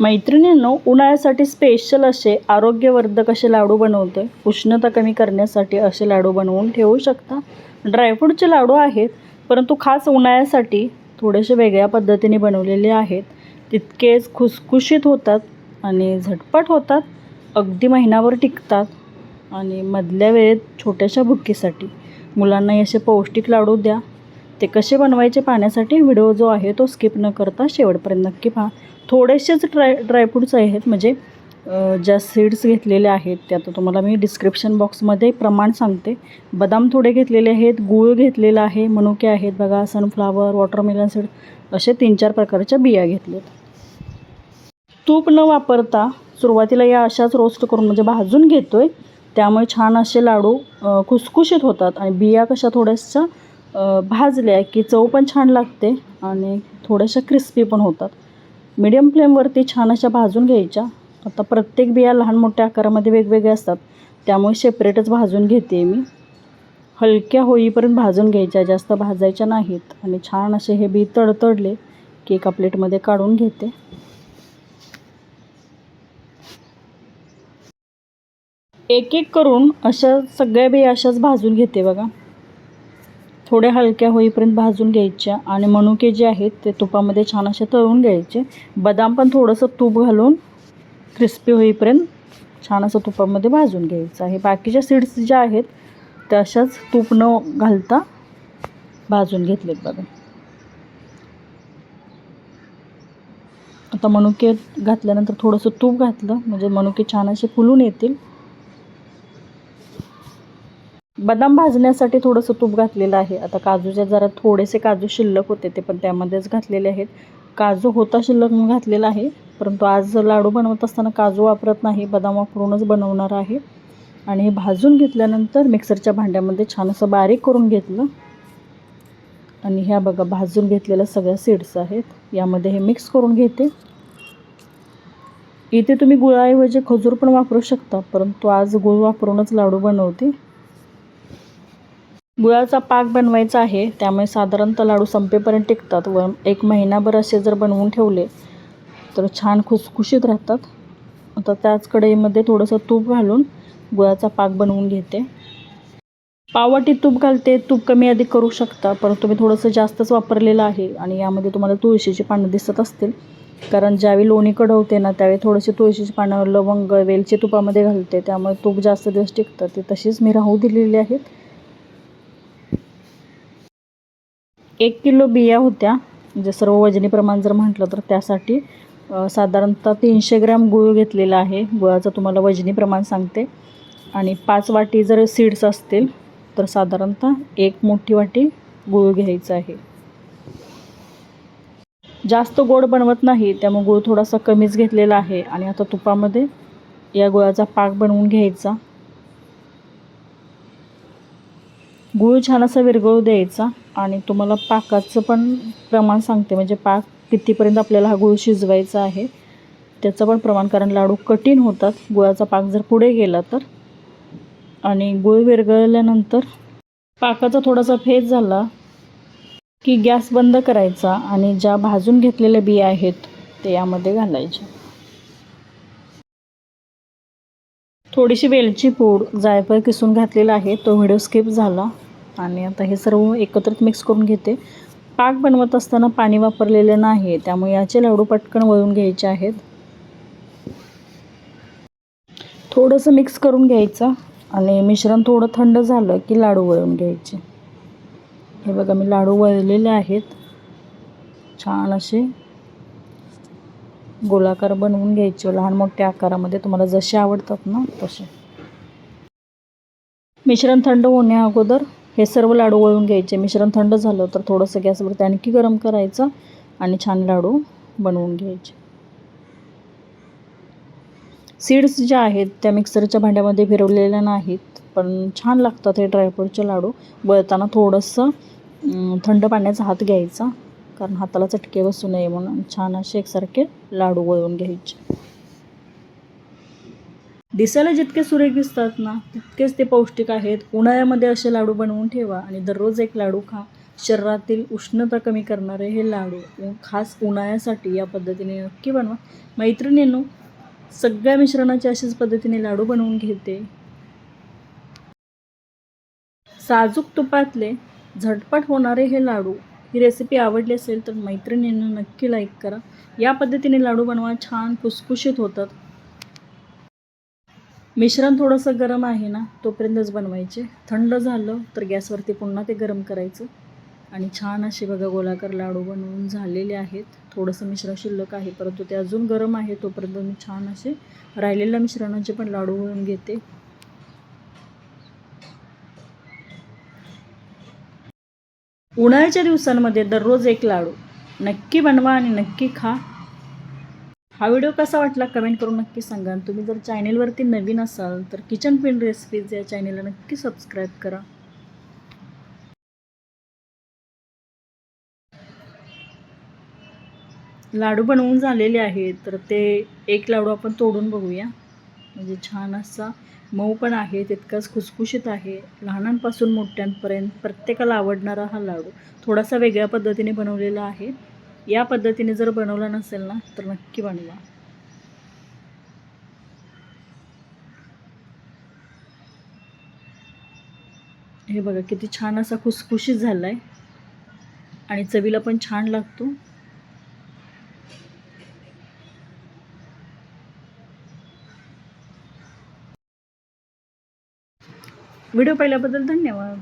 मैत्रिणींनो, उन्हाळ्यासाठी स्पेशल असे आरोग्यवर्धक असे लाडू बनवतोय. उष्णता कमी करण्यासाठी असे लाडू बनवून ठेवू शकता. ड्रायफ्रूटचे लाडू आहेत, परंतु खास उन्हाळ्यासाठी थोडेसे वेगळ्या पद्धतीने बनवलेले आहेत. तितकेच खुसखुशीत होतात आणि झटपट होतात. अगदी महिनाभर टिकतात आणि मधल्या वेळेत छोट्याशा भुकेसाठी मुलांना असे पौष्टिक लाडू द्या. ते कसे बनवायचे पाहण्यासाठी व्हिडिओ जो आहे तो स्किप न करता शेवटपर्यंत नक्की पहा. थोडेसेच ड्रायफ्रूट्स आहेत, म्हणजे ज्या सीड्स घेतलेले आहेत त्या तर तुम्हाला मी डिस्क्रिप्शन बॉक्समध्ये प्रमाण सांगते. बदाम थोडे घेतलेले आहेत, गूळ घेतलेला आहे, मनुके आहेत बघा, सनफ्लावर, वॉटरमेलन सीड असे 3-4 प्रकारच्या बिया घेतलेत. तूप न वापरता सुरुवातीला या अशाच रोस्ट करून म्हणजे भाजून घेतोय. त्यामुळे छान असे लाडू खुसखुशीत होतात आणि बिया कशा थोड्याशा भाजल्या की चव पण छान लागते आणि थोड्याशा क्रिस्पी पण होतात. मीडियम फ्लेमवरती छान अशा भाजून घ्यायच्या. आता प्रत्येक बिया लहान मोठ्या आकारामध्ये वेगवेगळ्या असतात, त्यामुळे सेपरेटच भाजून घेते मी. हलक्या होईपर्यंत भाजून घ्यायच्या, जास्त भाजायच्या नाहीत. आणि छान असे हे बी तडतडले की एका प्लेटमध्ये काढून घेते. एक एक करून अशा सगळ्या बिया अशाच भाजून घेते बघा. थोड्या हलक्या होईपर्यंत भाजून घ्यायच्या आणि मनुके जे आहेत ते तुपामध्ये छान असे तळून घ्यायचे. बदाम पण थोडंसं तूप घालून क्रिस्पी होईपर्यंत छान असं तुपामध्ये भाजून घ्यायचं आहे. बाकीच्या सीड्स ज्या आहेत त्या अशाच तूप न घालता भाजून घेतलेत बघा. आता मनुके घातल्यानंतर थोडंसं तूप घातलं म्हणजे मनुके छान असे फुलून येतील. बदाम भाजण्यासाठी थोडंसं तूप घातलेलं आहे. आता काजूच्या जरा थोडेसे काजू शिल्लक होते ते पण त्यामध्येच घातलेले आहेत. काजू होता शिल्लक मी घातलेला आहे, परंतु आज लाडू बनवत असताना काजू वापरत नाही, बदाम वापरूनच बनवणार आहे. आणि हे भाजून घेतल्यानंतर मिक्सरच्या भांड्यामध्ये छान असं बारीक करून घेतलं. आणि ह्या बघा भाजून घेतलेल्या सगळ्या सीड्स आहेत, यामध्ये हे मिक्स करून घेते. इथे तुम्ही गुळाऐवजी खजूर पण वापरू शकता, परंतु आज गुळ वापरूनच लाडू बनवते. गुळाचा पाक बनवायचा आहे, त्यामुळे साधारणतः लाडू संपेपर्यंत टिकतात व 1 महिनाभर असे जर बनवून ठेवले तर छान खुसखुशीत राहतात. आता त्याच कढईमध्ये थोडंसं तूप घालून गुळाचा पाक बनवून घेते. पाववाटी तूप घालते, तूप कमी अधिक करू शकता, परंतु मी थोडंसं जास्तच वापरलेलं आहे. आणि यामध्ये तुम्हाला तुळशीची पानं दिसत असतील, कारण ज्यावेळी लोणी कढवते ना त्यावेळी थोडीशी तुळशीची पानं, लवंग, वेलची तुपामध्ये घालते, त्यामुळे तूप जास्त दिवस टिकतं. ते तशीच मी राहू दिलेली आहेत. 1 किलो बिया होत्या, म्हणजे सर्व वजनी प्रमाण जर म्हटलं तर त्यासाठी साधारणतः 300 ग्रॅम गूळ घेतलेला आहे. गुळाचं तुम्हाला वजनी प्रमाण सांगते. आणि 5 वाटी जर सीड्स असतील तर साधारणतः 1 मोठी वाटी गूळ घ्यायचा आहे. जास्त गोड बनवत नाही, त्यामुळे गूळ थोडासा कमीच घेतलेला आहे. आणि आता तुपामध्ये या गुळाचा पाक बनवून घ्यायचा. गूळ छान असा विरघळू द्यायचा. आणि तुम्हाला पाकाचं पण प्रमाण सांगते, म्हणजे पाक कितीपर्यंत आपल्याला हा गूळ शिजवायचा आहे त्याचं पण प्रमाण, कारण लाडू कठीण होतात गुळाचा पाक जर पुढे गेला तर. आणि गूळ विरघळल्यानंतर पाकाचा थोडासा फेस झाला की गॅस बंद करायचा आणि ज्या भाजून घेतलेल्या बिया आहेत ते यामध्ये घालायच्या. थोडीशी वेलची पूड, जायफळ किसून घातलेला आहे, तो व्हिडिओ स्किप झाला. आणि आता हे सर्व एकत्रित मिक्स करून घेते. पाक बनवत असताना पाणी वापरलेलं नाही, त्यामुळे याचे लाडू पटकन वळून घ्यायचे आहेत. थोडंसं मिक्स करून घ्यायचं आणि मिश्रण थोडं थंड झालं की लाडू वळून घ्यायचे. हे बघा मी लाडू वळलेले आहेत. छान असे गोलाकार बनवून घ्यायचे, लहान मोठ्या आकारामध्ये तुम्हाला जसे आवडतात ना तसे. मिश्रण थंड होण्या अगोदर हे सर्व लाडू वळून घ्यायचे. मिश्रण थंड झालं तर थोडंसं गॅसवरती आणखी गरम करायचं आणि छान लाडू बनवून घ्यायचे. सीड्स ज्या आहेत त्या मिक्सरच्या भांड्यामध्ये फिरवलेल्या नाहीत, पण छान लागतात हे ड्रायफ्रूटचे लाडू. वळताना थोडंसं थंड पाण्याचा हात घ्यायचा, कारण हाताला चटके बसू नये म्हणून. छान असे एकसारखे लाडू वळून घ्यायचे. दिसायला जितके सुरेख दिसतात ना तितकेच ते पौष्टिक आहेत. उन्हाळ्यामध्ये असे लाडू बनवून ठेवा आणि दररोज एक लाडू खा. शरीरातील उष्णता कमी करणारे हे लाडू खास उन्हाळ्यासाठी या पद्धतीने नक्की बनवा. मैत्रिणींनो, सगळ्या मिश्रणाचे अशाच पद्धतीने लाडू बनवून घेते. साजूक तुपातले झटपट होणारे हे लाडू, ही रेसिपी आवडली असेल तर मैत्रिणींना नक्की लाईक करा. या पद्धतीने लाडू बनवा, छान खुसखुशीत होतात. मिश्रण थोडंसं गरम आहे ना, तोपर्यंतच बनवायचे. थंड झालं तर गॅसवरती पुन्हा ते गरम करायचं. आणि छान असे बघा गोलाकार लाडू बनवून झालेले आहेत. थोडंसं मिश्रण शिल्लक आहे, परंतु ते अजून गरम आहे, तोपर्यंत मी छान असे राहिलेल्या मिश्रणाचे पण लाडू बनवून घेते. उन्हाळ्याच्या दिवसांमध्ये दररोज एक लाडू नक्की बनवा आणि नक्की खा. हा व्हिडिओ कसा वाटला कमेंट करून नक्की सांगा. तुम्ही जर चॅनेलवरती नवीन असाल तर किचन क्वीन रेसिपीज या चॅनेलला नक्की सबस्क्राईब करा. लाडू बनवून झालेले आहेत, तर ते एक लाडू आपण तोडून बघूया. म्हणजे छान असा मऊ पण आहे, तितकाच खुसखुशीत आहे. लहानांपासून मोठ्यांपर्यंत प्रत्येकाला आवडणारा हा लाडू थोडासा वेगळ्या पद्धतीने बनवलेला आहे. या पद्धतीने जर बनवला नसेल ना तर नक्की बनवा. हे बघा किती छान असा खुसखुशीत झाला आहे आणि चवीला पण छान लागतो. व्हिडिओ पाहिल्याबद्दल धन्यवाद.